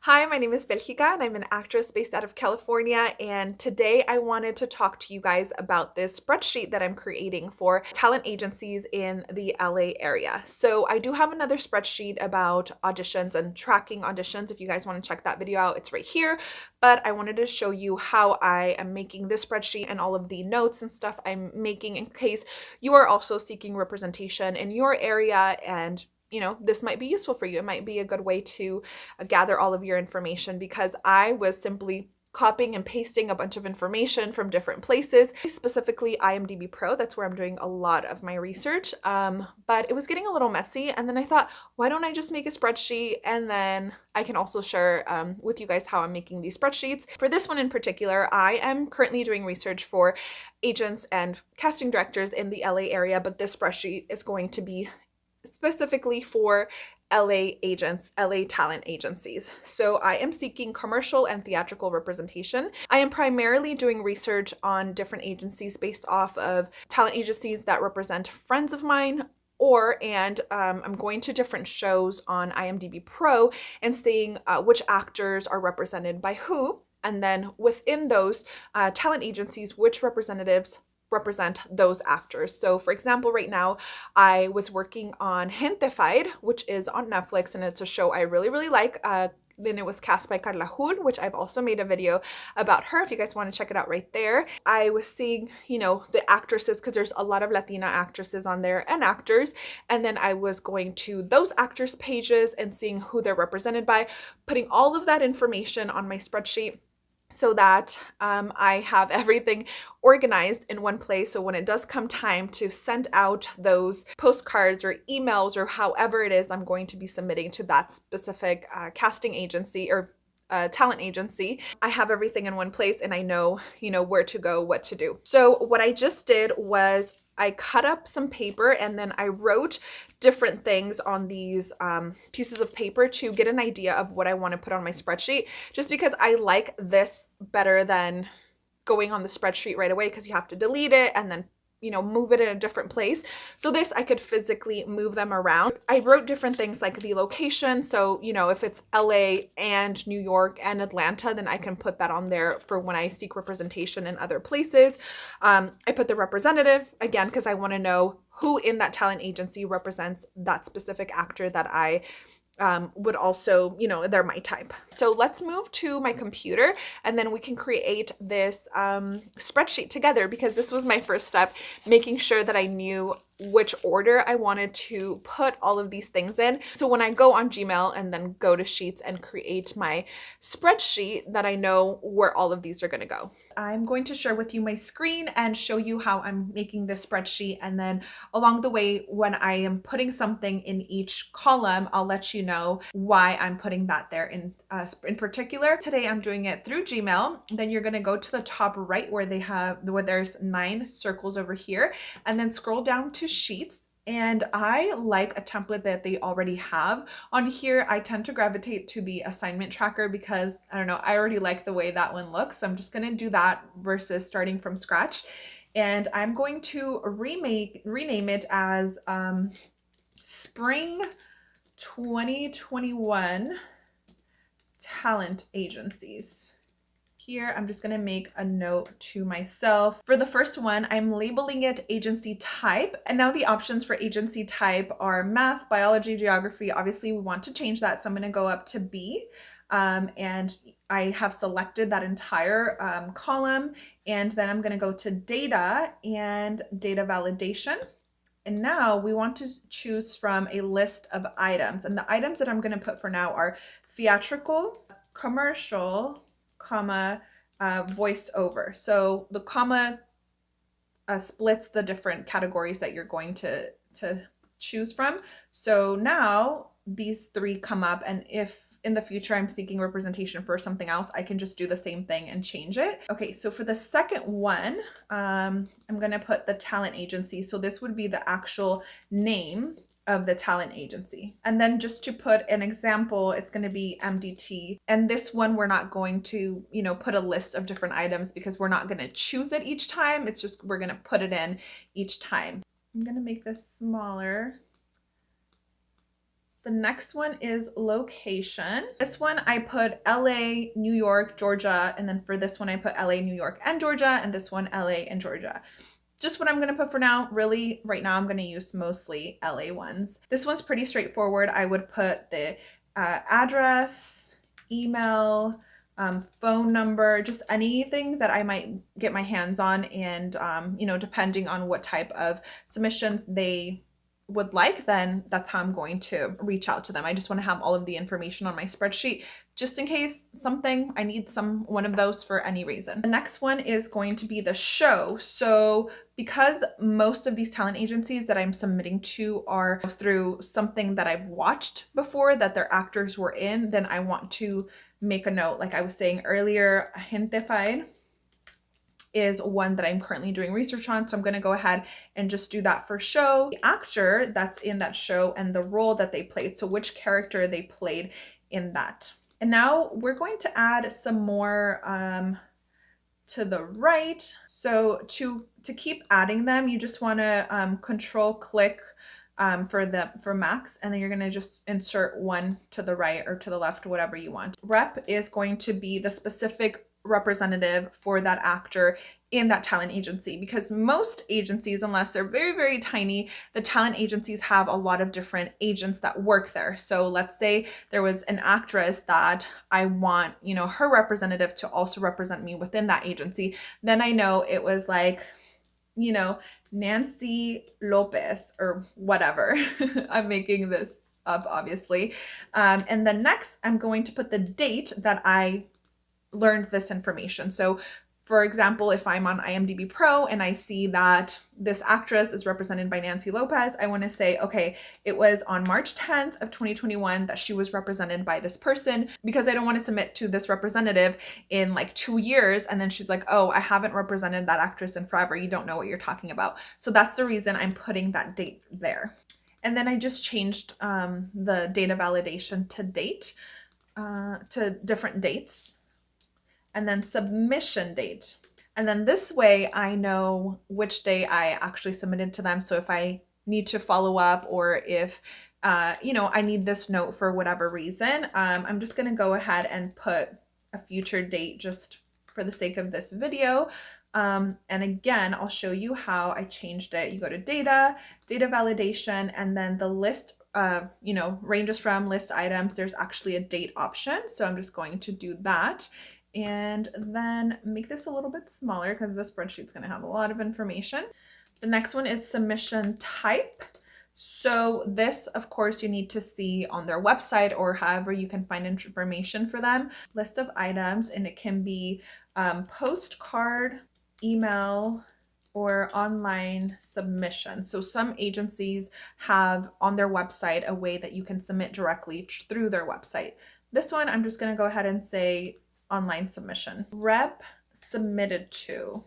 Hi, my name is Belgica and I'm an actress based out of California. And today I wanted to talk to you guys about this spreadsheet that I'm creating for talent agencies in the LA area. So I do have another spreadsheet about auditions and tracking auditions. If you guys want to check that video out, it's right here. But I wanted to show you how I am making this spreadsheet and all of the notes and stuff I'm making in case you are also seeking representation in your area and this might be useful for you. It might be a good way to gather all of your information because I was simply copying and pasting a bunch of information from different places, specifically IMDb Pro. That's where I'm doing a lot of my research. But it was getting a little messy. And then I thought, why don't I just make a spreadsheet and then I can also share with you guys how I'm making these spreadsheets. For this one in particular, I am currently doing research for agents and casting directors in the LA area, but this spreadsheet is going to be specifically for LA agents, LA talent agencies. So I am seeking commercial and theatrical representation. I am primarily doing research on different agencies based off of talent agencies that represent friends of mine I'm going to different shows on IMDb Pro and seeing which actors are represented by who. And then within those talent agencies, which representatives represent those actors. So for example, right now I was working on Gentefied, which is on Netflix, and it's a show I really, really like. Then it was cast by Carla Jul, which I've also made a video about her if you guys want to check it out right there. I was seeing, the actresses because there's a lot of Latina actresses on there and actors. And then I was going to those actors' pages and seeing who they're represented by, putting all of that information on my spreadsheet so that I have everything organized in one place. So when it does come time to send out those postcards or emails or however it is I'm going to be submitting to that specific casting agency or talent agency, I have everything in one place and I know, where to go, what to do. So what I just did was I cut up some paper and then I wrote different things on these pieces of paper to get an idea of what I want to put on my spreadsheet, just because I like this better than going on the spreadsheet right away because you have to delete it and then move it in a different place. So this, I could physically move them around. I wrote different things like the location. So, if it's LA and New York and Atlanta, then I can put that on there for when I seek representation in other places. I put the representative again, because I want to know who in that talent agency represents that specific actor that I would also, they're my type. So let's move to my computer and then we can create this spreadsheet together, because this was my first step, making sure that I knew which order I wanted to put all of these things in. So when I go on Gmail and then go to Sheets and create my spreadsheet, that I know where all of these are going to go. I'm going to share with you my screen and show you how I'm making this spreadsheet. And then along the way, when I am putting something in each column, I'll let you know why I'm putting that there in particular. Today, I'm doing it through Gmail. Then you're going to go to the top right where there's 9 circles over here, and then scroll down to Sheets. And I like a template that they already have on here. I tend to gravitate to the assignment tracker because, I don't know, I already like the way that one looks. So I'm just going to do that versus starting from scratch. And I'm going to rename it as Spring 2021 Talent Agencies. Here, I'm just going to make a note to myself. For the first one, I'm labeling it agency type. And now the options for agency type are math, biology, geography. Obviously, we want to change that. So I'm going to go up to B. And I have selected that entire column. And then I'm going to go to data and data validation. And now we want to choose from a list of items. And the items that I'm going to put for now are theatrical, commercial, comma, voiceover. So the comma splits the different categories that you're going to choose from. So now these 3 come up, and if in the future I'm seeking representation for something else, I can just do the same thing and change it. Okay, so for the second one, I'm gonna put the talent agency. So this would be the actual name of the talent agency. And then just to put an example, it's going to be MDT. And this one, we're not going to, put a list of different items because we're not going to choose it each time. It's just, we're going to put it in each time. I'm going to make this smaller. The next one is location. This one I put LA, New York, Georgia, and then for this one I put LA, New York, and Georgia, and this one LA and Georgia. Just what I'm going to put for now. Really, right now I'm going to use mostly LA ones. This one's pretty straightforward. I would put the address, email, phone number, just anything that I might get my hands on, and you know, depending on what type of submissions they would like, then that's how I'm going to reach out to them. I just want to have all of the information on my spreadsheet just in case I need one of those for any reason. The next one is going to be the show. So because most of these talent agencies that I'm submitting to are through something that I've watched before that their actors were in, then I want to make a note. Like I was saying earlier, Gentefied is one that I'm currently doing research on. So I'm going to go ahead and just do that for show. The actor that's in that show and the role that they played. So which character they played in that. And now we're going to add some more to the right. So to keep adding them, you just want to control click for max, and then you're going to just insert one to the right or to the left, whatever you want. Rep is going to be the specific representative for that actor in that talent agency, because most agencies, unless they're very, very tiny, the talent agencies have a lot of different agents that work there. So let's say there was an actress that I want, you know, her representative to also represent me within that agency. Then I know it was like, you know, Nancy Lopez or whatever. I'm making this up, obviously. And then next, I'm going to put the date that I learned this information. So for example, if I'm on IMDb Pro and I see that this actress is represented by Nancy Lopez, I want to say, okay, it was on March 10th of 2021 that she was represented by this person, because I don't want to submit to this representative in like 2 years and then she's like, oh, I haven't represented that actress in forever. You don't know what you're talking about. So that's the reason I'm putting that date there. And then I just changed the data validation to date, to different dates. And then submission date. And then this way I know which day I actually submitted to them. So if I need to follow up, or if, you know, I need this note for whatever reason, I'm just going to go ahead and put a future date just for the sake of this video. And again, I'll show you how I changed it. You go to data validation, and then the list, you know, ranges from list items. There's actually a date option. So I'm just going to do that. And then make this a little bit smaller because the spreadsheet's going to have a lot of information. The next one is submission type. So this, of course, you need to see on their website or however you can find information for them. List of items, and it can be postcard, email, or online submission. So some agencies have on their website a way that you can submit directly through their website. This one, I'm just going to go ahead and say online submission. Rep submitted to.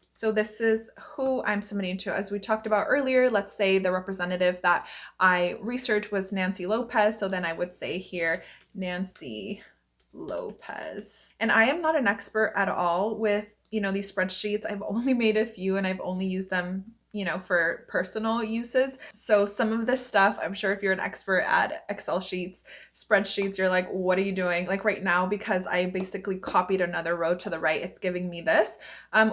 So this is who I'm submitting to. As we talked about earlier, let's say the representative that I researched was Nancy Lopez. So then I would say here, Nancy Lopez. And I am not an expert at all with, you know, these spreadsheets. I've only made a few and I've only used them, you know, for personal uses. So some of this stuff, I'm sure if you're an expert at Excel sheets, spreadsheets, you're like, what are you doing? Like right now, because I basically copied another row to the right, it's giving me this.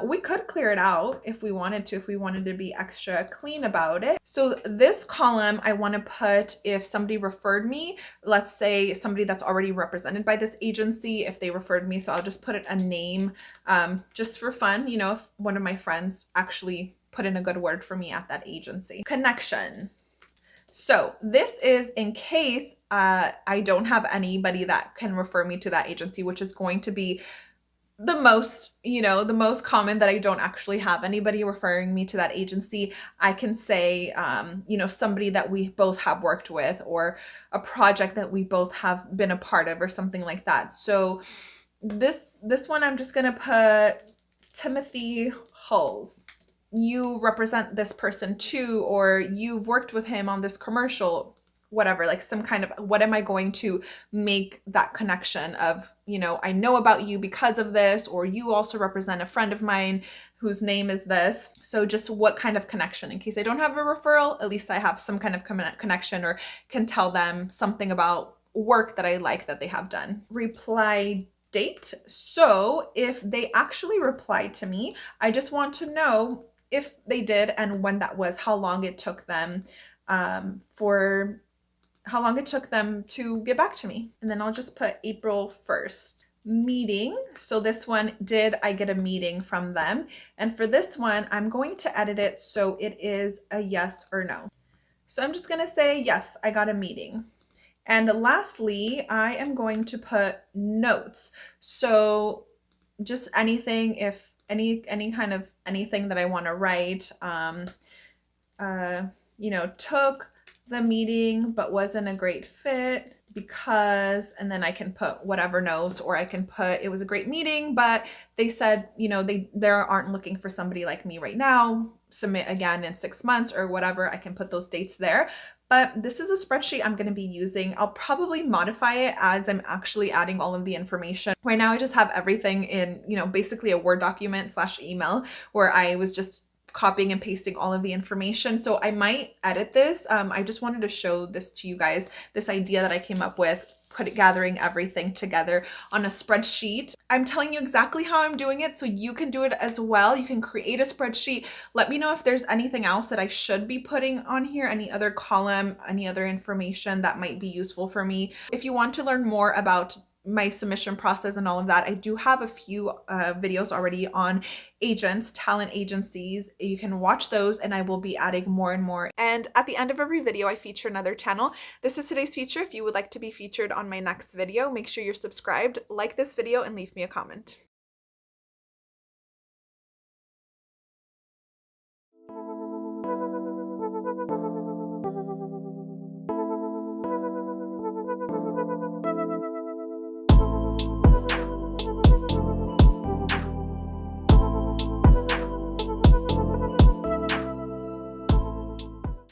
We could clear it out if we wanted to be extra clean about it. So this column, I want to put if somebody referred me, let's say somebody that's already represented by this agency, if they referred me. So I'll just put it a name, just for fun, you know, if one of my friends actually put in a good word for me at that agency. Connection. So this is in case I don't have anybody that can refer me to that agency, which is going to be the most, you know, the most common, that I don't actually have anybody referring me to that agency. I can say, you know, somebody that we both have worked with, or a project that we both have been a part of, or something like that. So this one, I'm just going to put Timothy Hulls. You represent this person too, or you've worked with him on this commercial, whatever, like some kind of, what am I going to make that connection of, you know, I know about you because of this, or you also represent a friend of mine whose name is this. So just what kind of connection, in case I don't have a referral, at least I have some kind of connection or can tell them something about work that I like that they have done. Reply date. So if they actually replied to me, I just want to know if they did and when that was, how long it took them to get back to me. And then I'll just put April 1st. Meeting. So this one, did I get a meeting from them? And for this one, I'm going to edit it so it is a yes or no. So I'm just going to say, yes, I got a meeting. And lastly, I am going to put notes. So just anything, if any kind of anything that I want to write, you know, took the meeting but wasn't a great fit because, and then I can put whatever notes, or I can put it was a great meeting but they said, you know, they aren't looking for somebody like me right now, submit again in 6 months or whatever. I can put those dates there. But this is a spreadsheet I'm going to be using. I'll probably modify it as I'm actually adding all of the information. Right now I just have everything in, you know, basically a Word document / email where I was just copying and pasting all of the information. So I might edit this. I just wanted to show this to you guys, this idea that I came up with, gathering everything together on a spreadsheet. I'm telling you exactly how I'm doing it so you can do it as well. You can create a spreadsheet. Let me know if there's anything else that I should be putting on here, any other column, any other information that might be useful for me. If you want to learn more about my submission process and all of that, I do have a few videos already on agents, talent agencies. You can watch those and I will be adding more and more. And at the end of every video, I feature another channel. This is today's feature. If you would like to be featured on my next video, make sure you're subscribed, like this video, and leave me a comment.